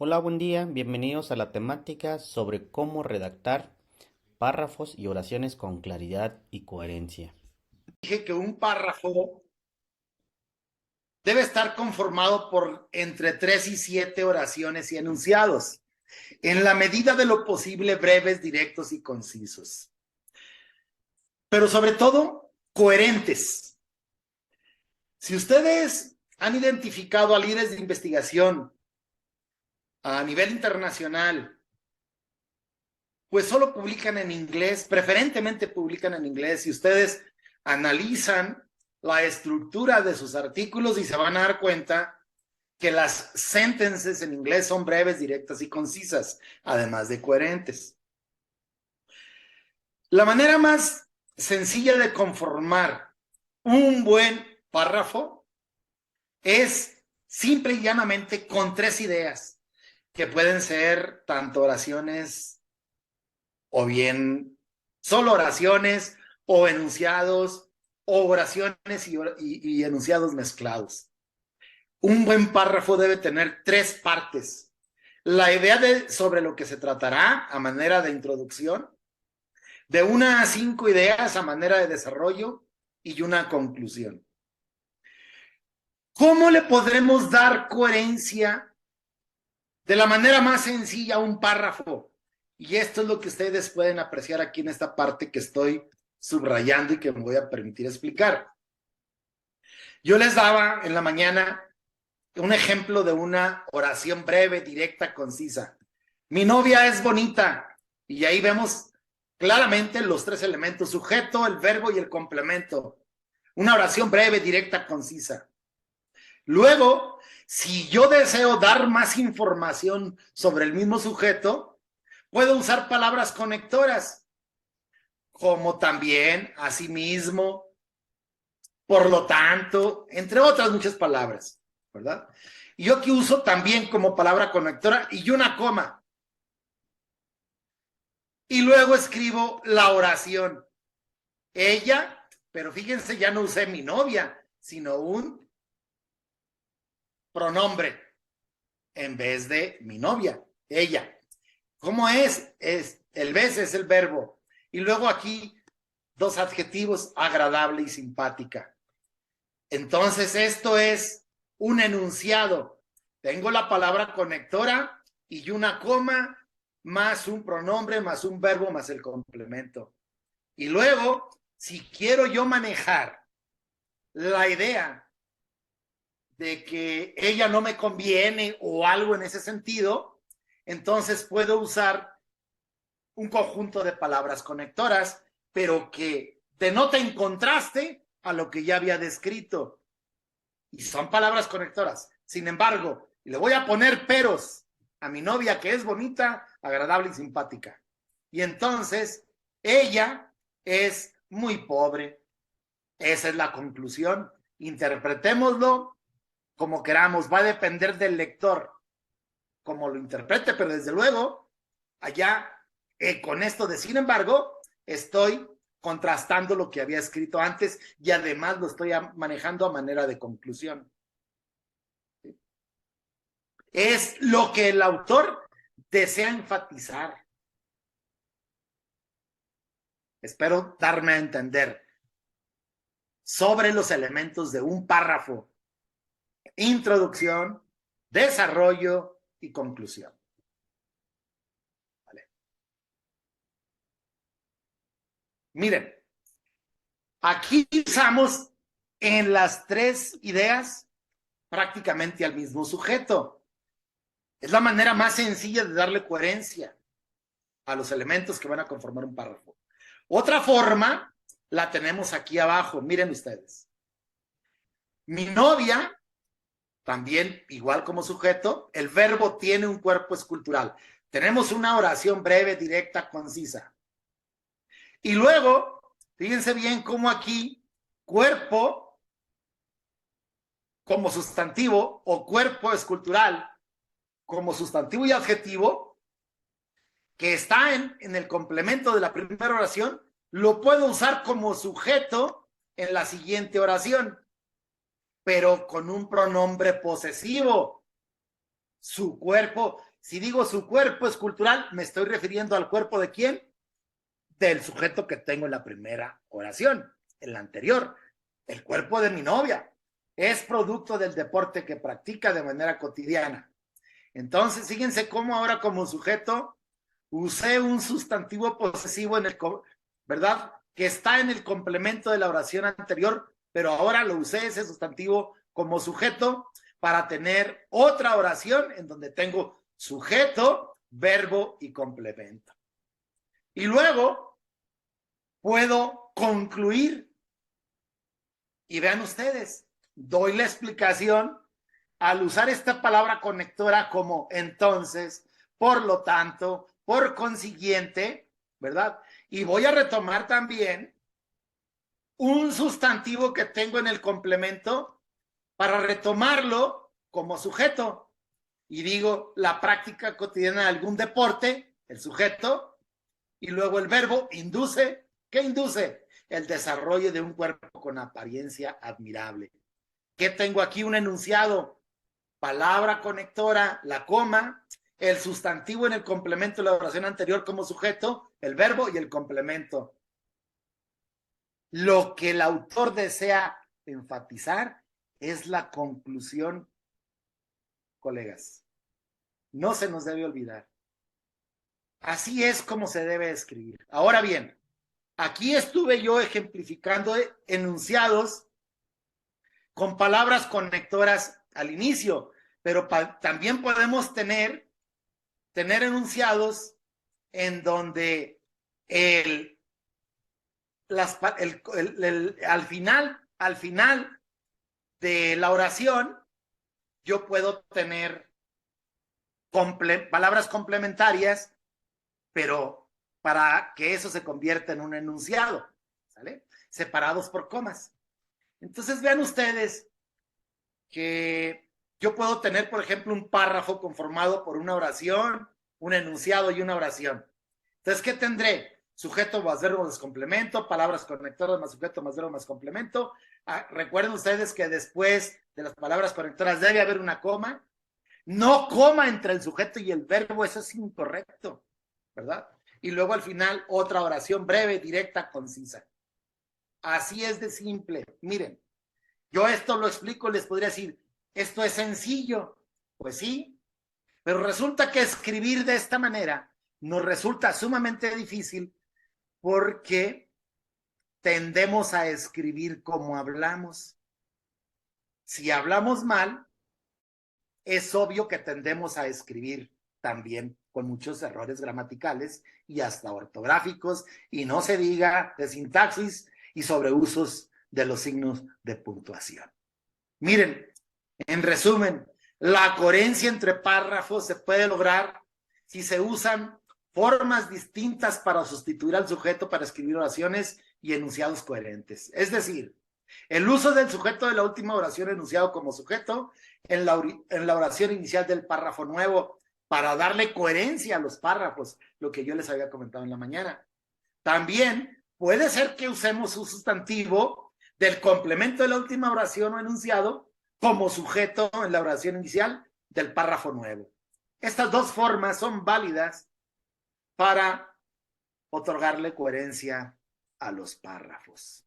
Hola, buen día. Bienvenidos a la temática sobre cómo redactar párrafos y oraciones con claridad y coherencia. Dije que un párrafo debe estar conformado por entre 3 y 7 oraciones y enunciados, en la medida de lo posible breves, directos y concisos, pero sobre todo coherentes. Si ustedes han identificado a líderes de investigación a nivel internacional, pues solo publican en inglés, preferentemente publican en inglés, y ustedes analizan la estructura de sus artículos y se van a dar cuenta que las sentences en inglés son breves, directas y concisas, además de coherentes. La manera más sencilla de conformar un buen párrafo es simple y llanamente con 3 ideas, que pueden ser tanto oraciones o bien solo oraciones o enunciados o oraciones y enunciados mezclados. Un buen párrafo debe tener 3 partes. La idea sobre lo que se tratará a manera de introducción, de 1 a 5 ideas a manera de desarrollo y una conclusión. ¿Cómo le podremos dar coherencia de la manera más sencilla a un párrafo? Y esto es lo que ustedes pueden apreciar aquí en esta parte que estoy subrayando y que me voy a permitir explicar. Yo les daba en la mañana un ejemplo de una oración breve, directa, concisa. Mi novia es bonita. Y ahí vemos claramente los 3 elementos: sujeto, el verbo y el complemento. Una oración breve, directa, concisa. Luego, si yo deseo dar más información sobre el mismo sujeto, puedo usar palabras conectoras, como también, asimismo, por lo tanto, entre otras muchas palabras, ¿verdad? Y yo aquí uso también como palabra conectora y una coma. Y luego escribo la oración. Ella, pero fíjense, ya no usé mi novia, sino un pronombre en vez de mi novia, ella. ¿Cómo es? El vez es el verbo. Y luego aquí 2 adjetivos: agradable y simpática. Entonces esto es un enunciado. Tengo la palabra conectora y una coma, más un pronombre, más un verbo, más el complemento. Y luego, si quiero yo manejar la idea de que ella no me conviene o algo en ese sentido, entonces puedo usar un conjunto de palabras conectoras, pero que denoten contraste a lo que ya había descrito. Y son palabras conectoras. Sin embargo, le voy a poner peros a mi novia, que es bonita, agradable y simpática. Y entonces, ella es muy pobre. Esa es la conclusión. Interpretémoslo como queramos. Va a depender del lector, como lo interprete, pero desde luego, allá, con esto de sin embargo, estoy contrastando lo que había escrito antes y además lo estoy manejando a manera de conclusión. Es lo que el autor desea enfatizar. Espero darme a entender sobre los elementos de un párrafo: introducción, desarrollo y conclusión. ¿Vale? Miren, aquí usamos en las 3 ideas prácticamente al mismo sujeto. Es la manera más sencilla de darle coherencia a los elementos que van a conformar un párrafo. Otra forma la tenemos aquí abajo. Miren ustedes. Mi novia, también igual como sujeto, el verbo tiene un cuerpo escultural. Tenemos una oración breve, directa, concisa. Y luego, fíjense bien cómo aquí cuerpo como sustantivo o cuerpo escultural como sustantivo y adjetivo, que está en el complemento de la primera oración, lo puedo usar como sujeto en la siguiente oración, pero con un pronombre posesivo. su cuerpo. Si digo su cuerpo escultural, me estoy refiriendo al cuerpo de quién? Del sujeto que tengo en la primera oración, en la anterior. El cuerpo de mi novia es producto del deporte que practica de manera cotidiana. Entonces, fíjense cómo ahora como sujeto usé un sustantivo posesivo en el, ¿verdad? Que está en el complemento de la oración anterior, pero ahora lo usé ese sustantivo como sujeto para tener otra oración en donde tengo sujeto, verbo y complemento. Y luego puedo concluir. Y vean ustedes, doy la explicación al usar esta palabra conectora como entonces, por lo tanto, por consiguiente, ¿verdad? Y voy a retomar también un sustantivo que tengo en el complemento para retomarlo como sujeto. Y digo la práctica cotidiana de algún deporte, el sujeto, y luego el verbo induce. ¿Qué induce? El desarrollo de un cuerpo con apariencia admirable. ¿Qué tengo aquí? Un enunciado, palabra conectora, la coma, el sustantivo en el complemento de la oración anterior como sujeto, el verbo y el complemento. Lo que el autor desea enfatizar es la conclusión, colegas. No se nos debe olvidar. Así es como se debe escribir. Ahora bien, aquí estuve yo ejemplificando enunciados con palabras conectoras al inicio, pero también podemos tener enunciados en donde al final de la oración yo puedo tener palabras complementarias, pero para que eso se convierta en un enunciado, ¿sale? Separados por comas. Entonces vean ustedes que yo puedo tener, por ejemplo, un párrafo conformado por una oración, un enunciado y una oración. Entonces, ¿qué tendré? Sujeto más verbo más complemento, palabras conectoras más sujeto más verbo más complemento. Recuerden ustedes que después de las palabras conectoras debe haber una coma. No coma entre el sujeto y el verbo, eso es incorrecto, ¿verdad? Y luego al final otra oración breve, directa, concisa. Así es de simple. Miren, yo esto lo explico, les podría decir, esto es sencillo. Pues sí, pero resulta que escribir de esta manera nos resulta sumamente difícil porque tendemos a escribir como hablamos. Si hablamos mal, es obvio que tendemos a escribir también con muchos errores gramaticales y hasta ortográficos, y no se diga de sintaxis y sobreusos de los signos de puntuación. Miren, en resumen, la coherencia entre párrafos se puede lograr si se usan formas distintas para sustituir al sujeto para escribir oraciones y enunciados coherentes. Es decir, el uso del sujeto de la última oración enunciado como sujeto en la oración inicial del párrafo nuevo para darle coherencia a los párrafos, lo que yo les había comentado en la mañana. También puede ser que usemos un sustantivo del complemento de la última oración o enunciado como sujeto en la oración inicial del párrafo nuevo. Estas dos formas son válidas para otorgarle coherencia a los párrafos.